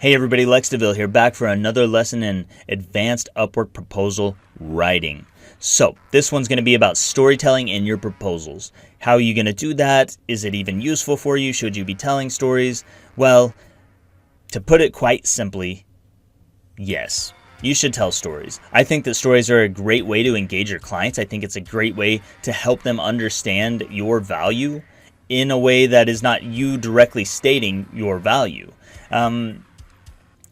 Hey everybody, Lex DeVille here, back for another lesson in advanced Upwork proposal writing. So this one's going to be about storytelling in your proposals. How are you going to do that? Is it even useful for you? Should you be telling stories? Well, to put it quite simply, yes. You should tell stories. I think that stories are a great way to engage your clients. I think it's a great way to help them understand your value in a way that is not you directly stating your value.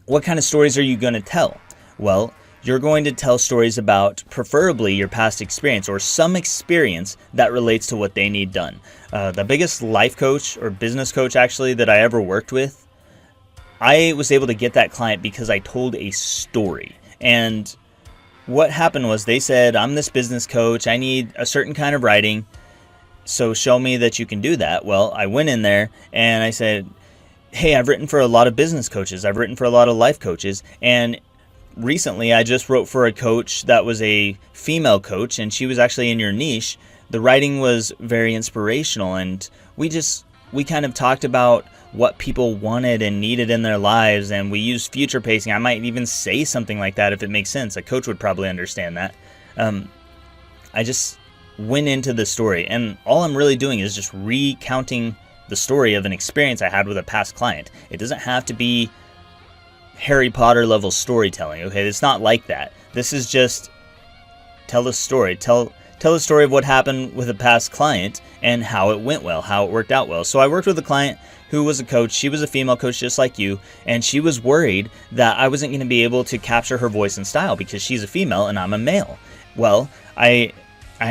What kind of stories are you going to tell? Well, you're going to tell stories about preferably your past experience or some experience that relates to what they need done. The biggest life coach or business coach actually that I ever worked with, I was able to get that client because I told a story. And what happened was they said, I'm this business coach, I need a certain kind of writing, so show me that you can do that. Well, I went in there and I said, hey, I've written for a lot of business coaches. I've written for a lot of life coaches. And recently I just wrote for a coach that was a female coach, and she was actually in your niche. The writing was very inspirational, and we kind of talked about what people wanted and needed in their lives, and we used future pacing. I might even say something like that if it makes sense. A coach would probably understand that. I just went into the story, and all I'm really doing is just recounting the story of an experience I had with a past client. It doesn't have to be Harry Potter level storytelling, okay? It's not like that. This is just tell a story. Tell the story of what happened with a past client and how it went well, how it worked out well. So I worked with a client who was a coach. She was a female coach just like you, and she was worried that I wasn't going to be able to capture her voice and style because she's a female and I'm a male. Well, I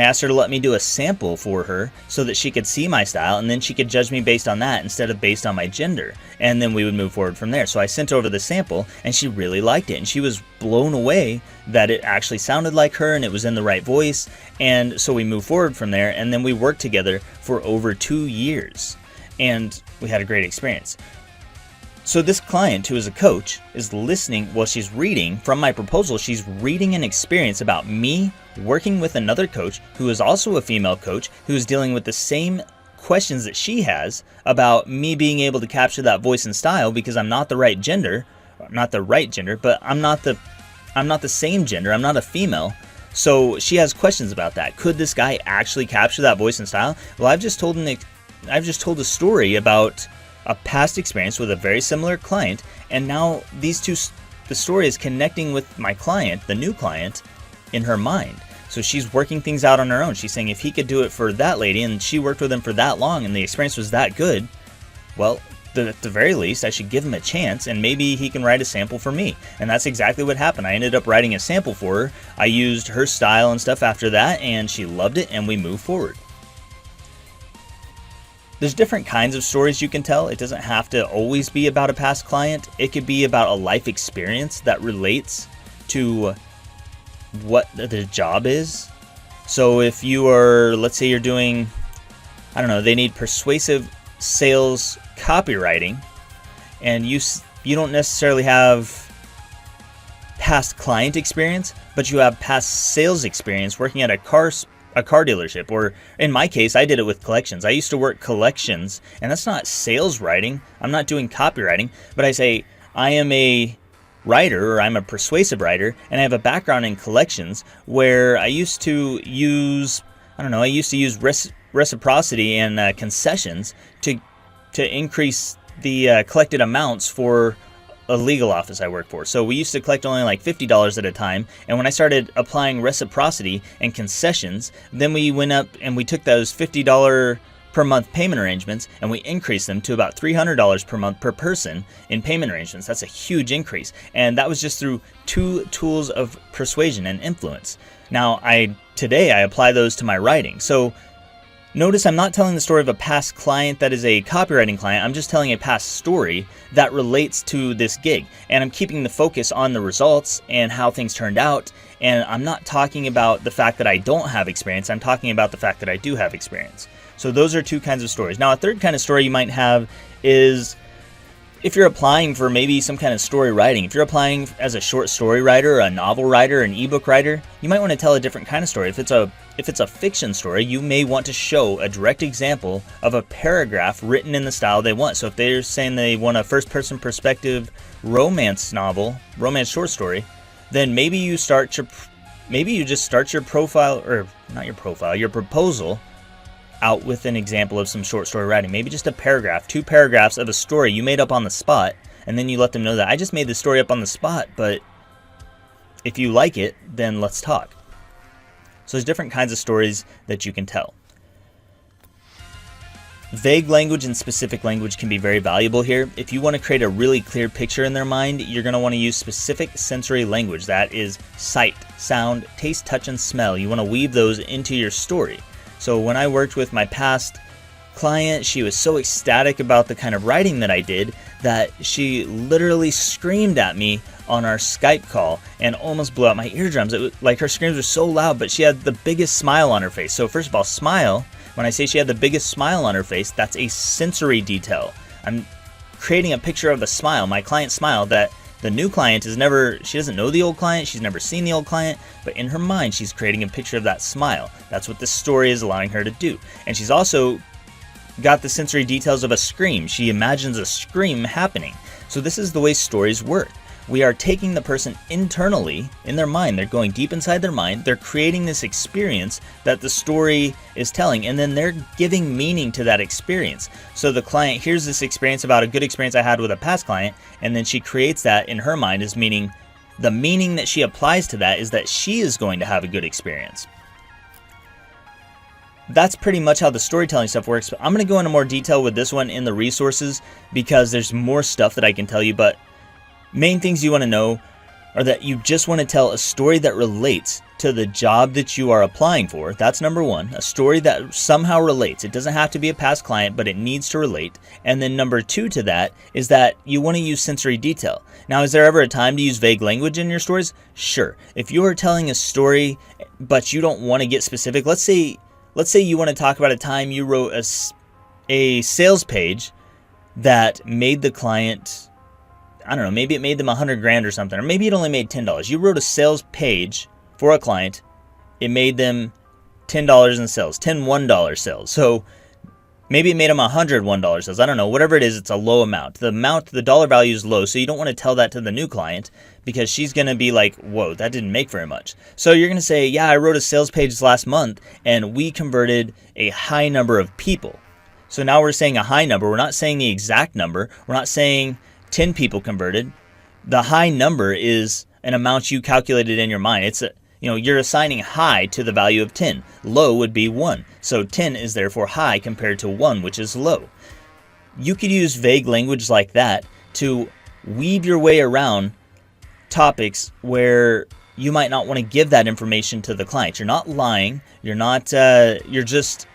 asked her to let me do a sample for her so that she could see my style, and then she could judge me based on that instead of based on my gender. And then we would move forward from there. So I sent over the sample, and she really liked it. And she was blown away that it actually sounded like her and it was in the right voice. And so we moved forward from there, and then we worked together for over 2 years. And we had a great experience. So this client, who is a coach, is listening while she's reading from my proposal. She's reading an experience about me working with another coach who is also a female coach who is dealing with the same questions that she has about me being able to capture that voice and style because I'm not the right gender, but I'm not the same gender. I'm not a female. So she has questions about that. Could this guy actually capture that voice and style? Well, I've just told a story about a past experience with a very similar client, and now the story is connecting with my client, the new client, in her mind. So she's working things out on her own. She's saying if he could do it for that lady and she worked with him for that long and the experience was that good, well, at the very least, I should give him a chance and maybe he can write a sample for me. And that's exactly what happened. I ended up writing a sample for her. I used her style and stuff after that, and she loved it, and we moved forward. There's different kinds of stories you can tell. It doesn't have to always be about a past client. It could be about a life experience that relates to what the job is. So if you are, let's say you're doing, I don't know, they need persuasive sales copywriting, and you don't necessarily have past client experience, but you have past sales experience working at a car dealership, or in my case, I did it with collections. I used to work collections, and that's not sales writing. I'm not doing copywriting, but I say I am a writer, or I'm a persuasive writer, and I have a background in collections where I used to use, reciprocity and concessions to increase the collected amounts for a legal office I work for. So we used to collect only like $50 at a time, and when I started applying reciprocity and concessions, then we went up and we took those $50 per month payment arrangements and we increased them to about $300 per month per person in payment arrangements. That's a huge increase, and that was just through 2 tools of persuasion and influence. Now today I apply those to my writing. So notice I'm not telling the story of a past client that is a copywriting client. I'm just telling a past story that relates to this gig. And I'm keeping the focus on the results and how things turned out. And I'm not talking about the fact that I don't have experience. I'm talking about the fact that I do have experience. So those are 2 kinds of stories. Now, a third kind of story you might have is if you're applying for maybe some kind of story writing, if you're applying as a short story writer, a novel writer, an ebook writer, you might want to tell a different kind of story. If it's a fiction story, you may want to show a direct example of a paragraph written in the style they want. So if they're saying they want a first-person perspective romance novel, romance short story, then maybe you just start your profile, or not your profile, your proposal out with an example of some short story writing. Maybe just a paragraph, 2 paragraphs of a story you made up on the spot, and then you let them know that I just made this story up on the spot, but if you like it, then let's talk. So there's different kinds of stories that you can tell. Vague language and specific language can be very valuable here. If you want to create a really clear picture in their mind, you're going to want to use specific sensory language. That is sight, sound, taste, touch, and smell. You want to weave those into your story. So when I worked with my past client, she was so ecstatic about the kind of writing that I did that she literally screamed at me on our Skype call and almost blew out my eardrums. It was like her screams were so loud, but she had the biggest smile on her face. So first of all, smile. When I say she had the biggest smile on her face, that's a sensory detail. I'm creating a picture of a smile, my client's smile, that the new client she doesn't know the old client, she's never seen the old client, but in her mind, she's creating a picture of that smile. That's what this story is allowing her to do. And she's also got the sensory details of a scream. She imagines a scream happening. So this is the way stories work. We are taking the person internally in their mind. They're going deep inside their mind. They're creating this experience that the story is telling, and then they're giving meaning to that experience. So the client hears this experience about a good experience I had with a past client, and then she creates that in her mind as meaning. The meaning that she applies to that is that she is going to have a good experience. That's pretty much how the storytelling stuff works. But I'm going to go into more detail with this one in the resources because there's more stuff that I can tell you, but main things you want to know are that you just want to tell a story that relates to the job that you are applying for. That's number one, a story that somehow relates. It doesn't have to be a past client, but it needs to relate. And then number 2 to that is that you want to use sensory detail. Now, is there ever a time to use vague language in your stories? Sure. If you are telling a story, but you don't want to get specific, let's say you want to talk about a time you wrote a sales page that made the client, I don't know, maybe it made them $100,000 or something, or maybe it only made $10. You wrote a sales page for a client. It made them $10 in sales, $10 $1 sales. So maybe it made them $101 sales. I don't know, whatever it is, it's a low amount. The dollar value is low, so you don't want to tell that to the new client because she's going to be like, whoa, that didn't make very much. So you're going to say, yeah, I wrote a sales page last month and we converted a high number of people. So now we're saying a high number. We're not saying the exact number. We're not saying 10 people converted. The high number is an amount you calculated in your mind. You're assigning high to the value of 10. Low would be 1. So 10 is therefore high compared to 1, which is low. You could use vague language like that to weave your way around topics where you might not want to give that information to the client. You're not lying. You're just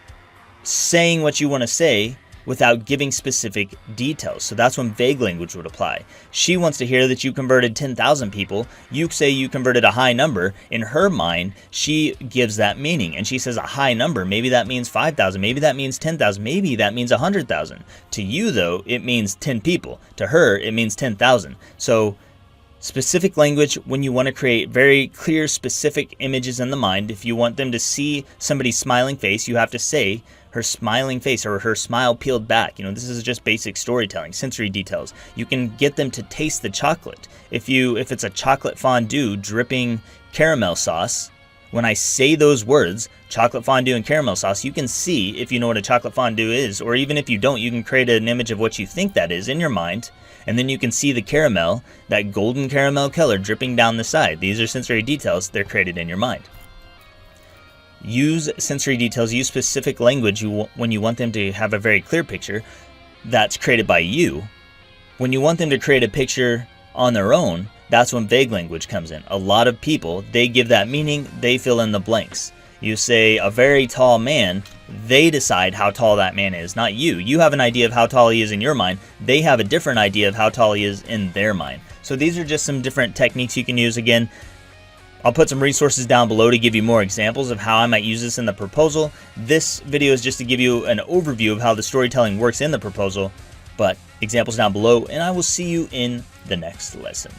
saying what you want to say without giving specific details. So that's when vague language would apply. She wants to hear that you converted 10,000 people. You say you converted a high number. In her mind, she gives that meaning. And she says a high number. Maybe that means 5,000. Maybe that means 10,000. Maybe that means 100,000. To you, though, it means 10 people. To her, it means 10,000. So specific language when you want to create very clear, specific images in the mind. If you want them to see somebody's smiling face, you have to say her smiling face or her smile peeled back. This is just basic storytelling, sensory details. You can get them to taste the chocolate. If it's a chocolate fondue dripping caramel sauce, when I say those words, chocolate fondue and caramel sauce, you can see if you know what a chocolate fondue is, or even if you don't, you can create an image of what you think that is in your mind, and then you can see the caramel, that golden caramel color dripping down the side. These are sensory details. They're created in your mind. Use sensory details, use specific language when you want them to have a very clear picture that's created by you. When you want them to create a picture on their own, that's when vague language comes in. A lot of people, they give that meaning, they fill in the blanks. You say a very tall man, they decide how tall that man is, not you. You have an idea of how tall he is in your mind. They have a different idea of how tall he is in their mind. So these are just some different techniques you can use. Again, I'll put some resources down below to give you more examples of how I might use this in the proposal. This video is just to give you an overview of how the storytelling works in the proposal, but examples down below, and I will see you in the next lesson.